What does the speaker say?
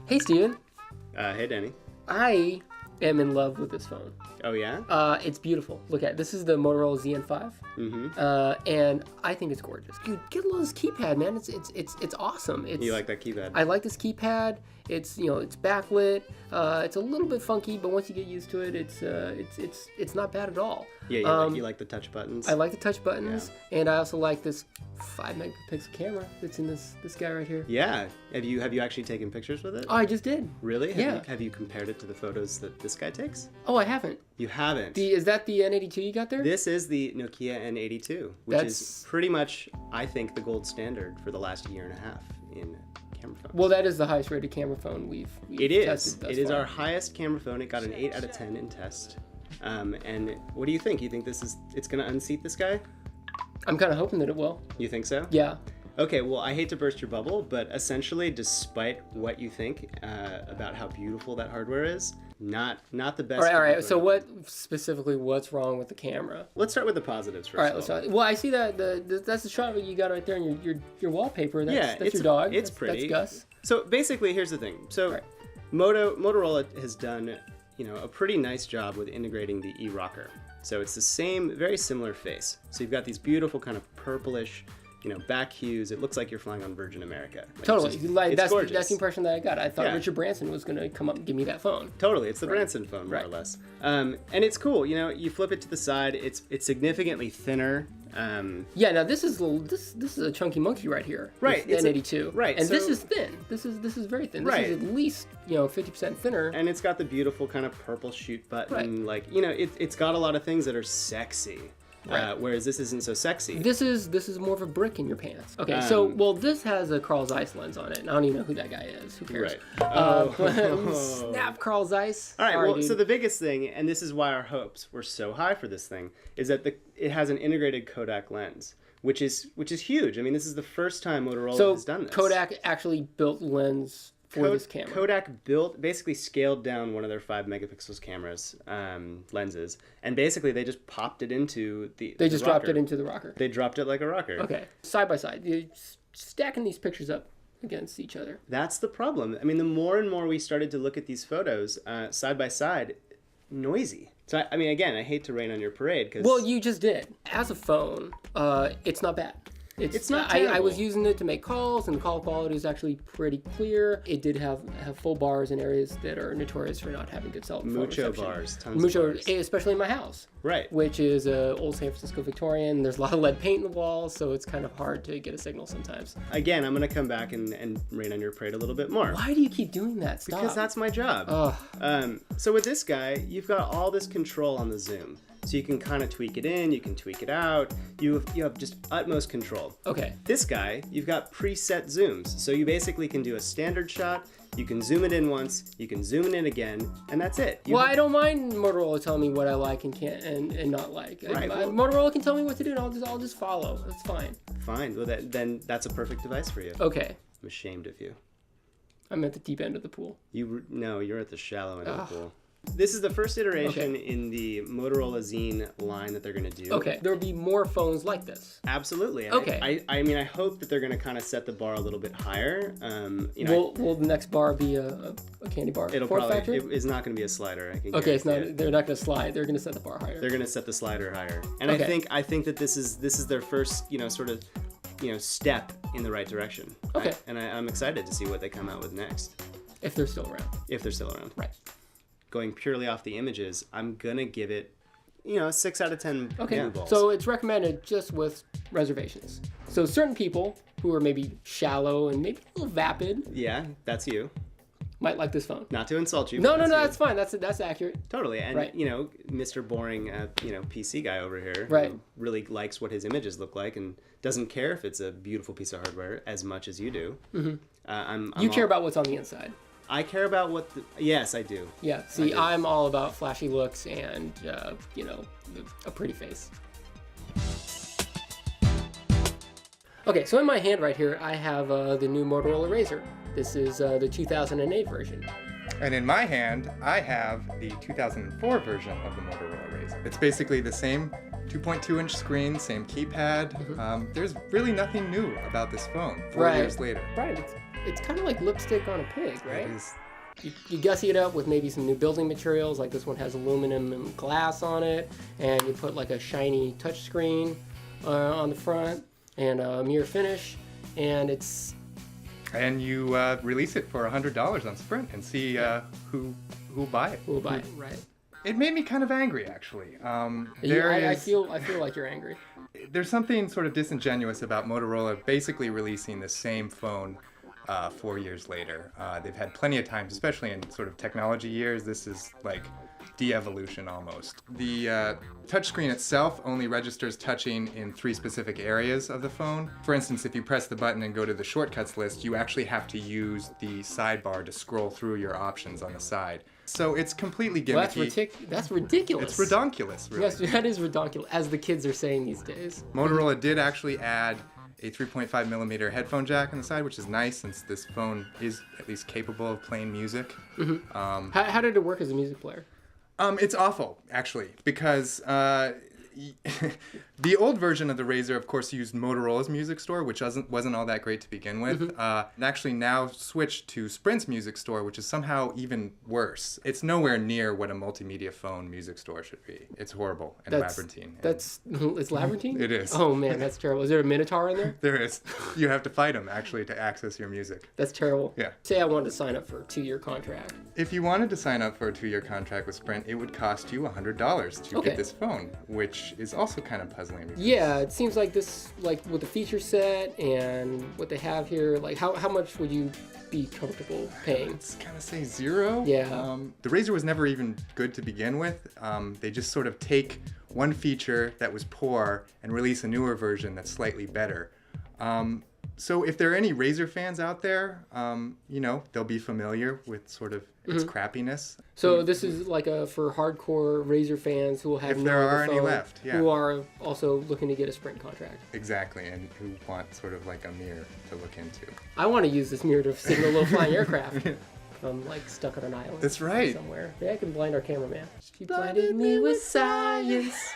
Hey, Steven. Hey, Danny. I am in love with this phone. Oh, yeah? It's beautiful. Look at it. This is the Motorola ZN5. Mm-hmm. And I think it's gorgeous. Dude, get a look at this keypad, man. It's awesome. You like that keypad? I like this keypad. It's it's backlit. It's a little bit funky, but once you get used to it, it's not bad at all. Yeah, you like the touch buttons? I like the touch buttons, and I also like this 5-megapixel camera that's in this guy right here. Yeah. Have you actually taken pictures with it? Oh, I just did. Really? Yeah. Have you compared it to the photos that this guy takes? Oh, I haven't. You haven't? Is that the N82 you got there? This is the Nokia N82, which is pretty much, I think, the gold standard for the last year and a half in camera phones. Well, that is the highest rated camera phone we've tested thus It is far. our highest camera phone. It got an 8 out of 10 in test. And what do you think? You think it's going to unseat this guy? I'm kind of hoping that it will. You think so? Yeah. Okay, well, I hate to burst your bubble, but essentially, despite what you think about how beautiful that hardware is, not the best. All right. So what's wrong with the camera? Let's start with the positives first. All right, let's start. Well, I see that that's the shot that you got right there in your wallpaper. That's your dog. It's pretty. That's Gus. So basically, here's the thing. So Motorola has done a pretty nice job with integrating the e-rocker. So it's the same, very similar face. So you've got these beautiful kind of purplish, back hues. It looks like you're flying on Virgin America. Totally. It's gorgeous. That's the impression that I got. I thought Richard Branson was going to come up and give me that phone. Totally. It's the Branson phone, more or less. And it's cool. You flip it to the side. It's significantly thinner. Yeah. Now this is a chunky monkey right here. Right. It's N82. Right. And this is thin. This is very thin. This is at least 50% thinner. And it's got the beautiful kind of purple shoot button. Right. It's got a lot of things that are sexy. Right. Whereas this isn't so sexy. This is more of a brick in your pants. Okay, this has a Carl Zeiss lens on it, and I don't even know who that guy is. Who cares? Right. Snap, Carl Zeiss. All right. Sorry, well, dude. so the biggest thing, and this is why our hopes were so high for this thing, is that it has an integrated Kodak lens, which is huge. I mean, this is the first time Motorola has done this. Kodak actually built lens for this camera. Kodak basically scaled down one of their 5-megapixels cameras lenses, and basically they just popped it into the dropped it into the rocker. They dropped it like a rocker. Okay, side by side, you're stacking these pictures up against each other. That's the problem. I mean, the more and more we started to look at these photos side by side, noisy. So I mean, again, I hate to rain on your parade because you just did. As a phone, it's not bad. It's not terrible. I was using it to make calls, and the call quality is actually pretty clear. It did have full bars in areas that are notorious for not having good cell phone reception. Bars, tons of bars. Especially in my house. Right. Which is old San Francisco Victorian. There's a lot of lead paint in the walls, so it's kind of hard to get a signal sometimes. Again, I'm going to come back and rain on your parade a little bit more. Why do you keep doing that? Stop. Because that's my job. So with this guy, you've got all this control on the zoom. So you can kind of tweak it in, you can tweak it out. You have just utmost control. Okay. This guy, you've got preset zooms. So you basically can do a standard shot, you can zoom it in once, you can zoom it in again, and that's it. I don't mind Motorola telling me what I like and can't and not like. Right, Motorola can tell me what to do, and I'll just follow. That's fine. Fine. Well, then that's a perfect device for you. Okay. I'm ashamed of you. I'm at the deep end of the pool. No, you're at the shallow end of the pool. This is the first iteration in the Motorola Zine line that they're going to do. Okay, there'll be more phones like this. Absolutely. Okay. I mean, I hope that they're going to kind of set the bar a little bit higher. Will the next bar be a candy bar? It is not going to be a slider. I can it's not. They're not going to slide. They're going to set the bar higher. They're going to set the slider higher, and I think that this is their first sort of step in the right direction. Okay. I'm excited to see what they come out with next. If they're still around. If they're still around. Right. Going purely off the images, I'm gonna give it, 6 out of 10 blue balls. So it's recommended just with reservations. So certain people who are maybe shallow and maybe a little vapid. Yeah, that's you. Might like this phone. Not to insult you. No, that's fine. That's accurate. Totally, and Mr. Boring, PC guy over here, who really likes what his images look like and doesn't care if it's a beautiful piece of hardware as much as you do. Mm-hmm. You care about what's on the inside. I care about yes, I do. Yeah, see, I'm all about flashy looks and, a pretty face. Okay, so in my hand right here, I have the new Motorola RAZR. This is the 2008 version. And in my hand, I have the 2004 version of the Motorola RAZR. It's basically the same 2.2-inch screen, same keypad. There's really nothing new about this phone 4 years later. Right. it's kind of like lipstick on a pig, right? It is. You gussy it up with maybe some new building materials, like this one has aluminum and glass on it, and you put like a shiny touchscreen on the front and a mirror finish, and it's... And you release it for $100 on Sprint and see who'll buy it. Who'll buy it, right? It made me kind of angry, actually. I feel like you're angry. There's something sort of disingenuous about Motorola basically releasing the same phone 4 years later. They've had plenty of time, especially in sort of technology years. This is like de-evolution almost. The touchscreen itself only registers touching in 3 specific areas of the phone. For instance, if you press the button and go to the shortcuts list, you actually have to use the sidebar to scroll through your options on the side. So it's completely gimmicky. Well, that's ridiculous. It's redonkulous, really. Yes, that is redonkulous, as the kids are saying these days. Motorola did actually add a 3.5 millimeter headphone jack on the side, which is nice since this phone is at least capable of playing music. Mm-hmm. How did it work as a music player? It's awful, actually, because the old version of the RAZR, of course, used Motorola's music store, which wasn't all that great to begin with, and actually now switched to Sprint's music store, which is somehow even worse. It's nowhere near what a multimedia phone music store should be. It's horrible and labyrinthine. It's labyrinthine? It is. Oh man, that's terrible. Is there a Minotaur in there? There is. You have to fight him, actually, to access your music. That's terrible. Yeah. Say I wanted to sign up for a 2-year contract. If you wanted to sign up for a 2-year contract with Sprint, it would cost you $100 to get this phone, which is also kind of puzzling. Yeah, it seems like this, like with the feature set and what they have here, like how much would you be comfortable paying? Let's kind of say 0. Yeah. The RAZR was never even good to begin with. They just sort of take one feature that was poor and release a newer version that's slightly better. So if there are any RAZR fans out there, they'll be familiar with sort of its crappiness. So this is like for hardcore RAZR fans who will have if there are any left, who are also looking to get a Sprint contract. Exactly, and who want sort of like a mirror to look into. I want to use this mirror to signal little flying aircraft. I'm like stuck on an island. That's right. Somewhere. Yeah, I can blind our cameraman. She blinded me with science.